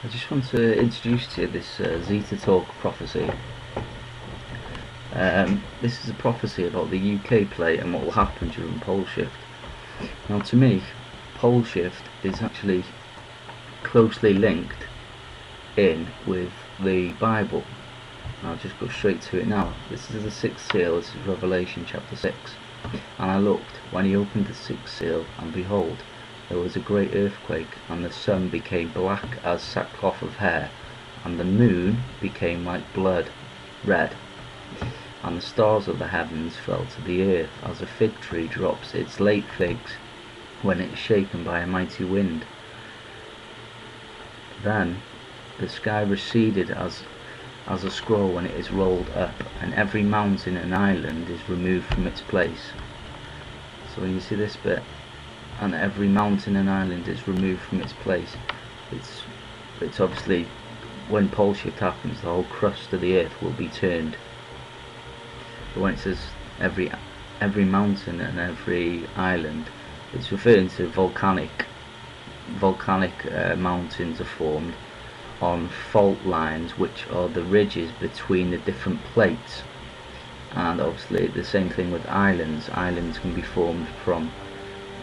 I just want to introduce to you this ZetaTalk prophecy. This is a prophecy about the UK plate and what will happen during pole shift. Now, to me, pole shift is actually closely linked in with the Bible. I'll just go straight to it now. This is the sixth seal. This is Revelation chapter 6. And I looked when he opened the sixth seal, and behold, there was a great earthquake, and the sun became black as sackcloth of hair, and the moon became like blood, red, and the stars of the heavens fell to the earth, as a fig tree drops its late figs when it is shaken by a mighty wind. Then the sky receded as a scroll when it is rolled up, and every mountain and island is removed from its place. So when you see this bit, and every mountain and island is removed from its place, it's obviously when pole shift happens, the whole crust of the earth will be turned. But when it says every mountain and every island, it's referring to volcanic mountains are formed on fault lines, which are the ridges between the different plates. And obviously the same thing with islands. Islands can be formed from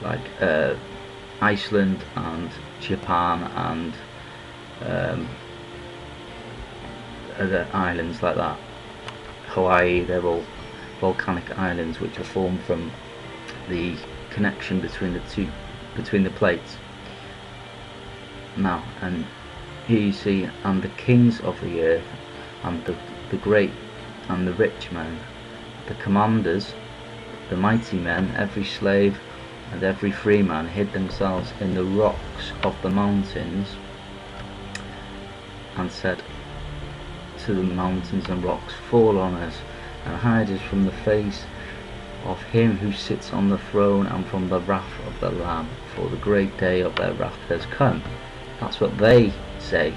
like Iceland and Japan and other islands like that. Hawaii, they're all volcanic islands which are formed from the connection between the plates. Now, and here you see, and the kings of the earth, and the great and the rich men, the commanders, the mighty men, every slave and every free man hid themselves in the rocks of the mountains, and said to the mountains and rocks, fall on us, and hide us from the face of him who sits on the throne, and from the wrath of the Lamb, for the great day of their wrath has come. That's what they say.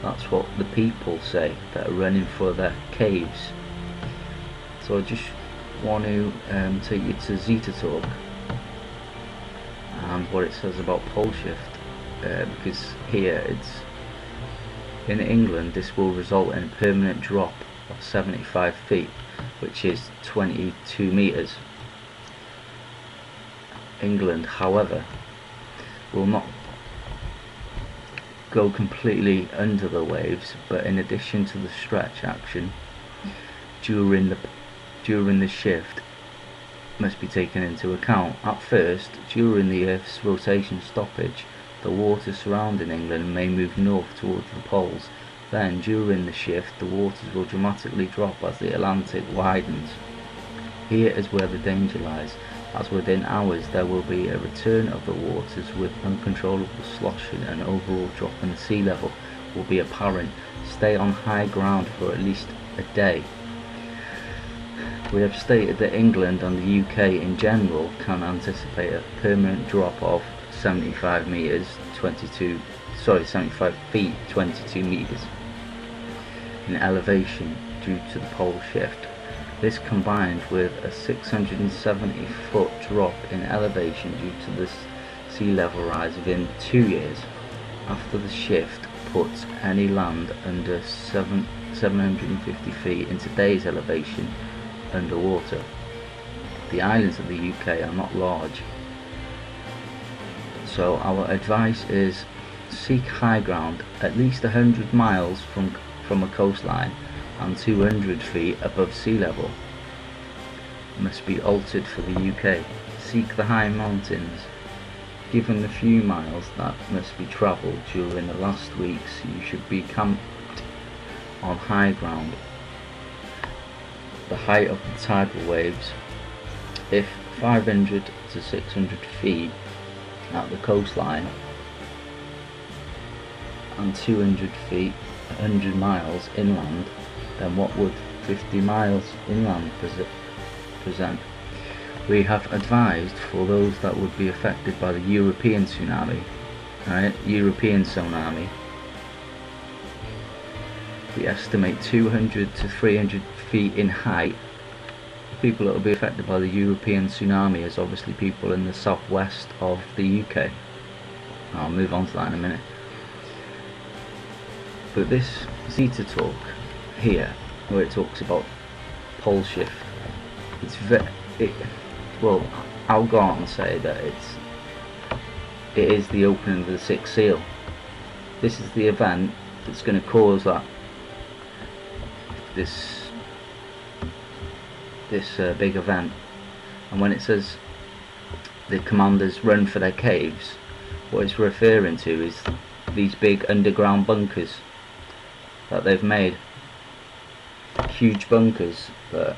That's what the people say that are running for their caves. So I just want to take you to ZetaTalk and what it says about pole shift, because here it's in England, this will result in a permanent drop of 75 feet, which is 22 meters. England, however, will not go completely under the waves, but in addition to the stretch action during the shift must be taken into account. At first, during the Earth's rotation stoppage, the water surrounding England may move north towards the poles. Then, during the shift, the waters will dramatically drop as the Atlantic widens. Here is where the danger lies, as within hours there will be a return of the waters with uncontrollable sloshing, and overall drop in the sea level will be apparent. Stay on high ground for at least a day. We have stated that England and the UK in general can anticipate a permanent drop of 75 feet 22 meters in elevation due to the pole shift. This combined with a 670 foot drop in elevation due to the sea level rise within 2 years after the shift puts any land under 750 feet in today's elevation underwater. The islands of the UK are not large, so our advice is seek high ground at least 100 miles from a coastline and 200 feet above sea level. Must be altered for the UK. Seek the high mountains. Given the few miles that must be travelled during the last weeks, you should be camped on high ground. The height of the tidal waves, if 500 to 600 feet at the coastline and 200 feet 100 miles inland, then what would 50 miles inland present? We have advised for those that would be affected by the European tsunami, European tsunami. We estimate 200 to 300 feet in height. People that will be affected by the European tsunami is obviously people in the southwest of the UK. I'll move on to that in a minute. But this ZetaTalk here, where it talks about pole shift, well, I'll go on and say that it is the opening of the sixth seal. This is the event that's going to cause that this big event. And when it says the commanders run for their caves, what it's referring to is these big underground bunkers that they've made. Huge bunkers that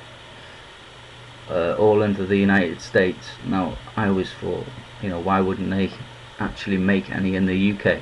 all under the United States. Now, I always thought, why wouldn't they actually make any in the UK?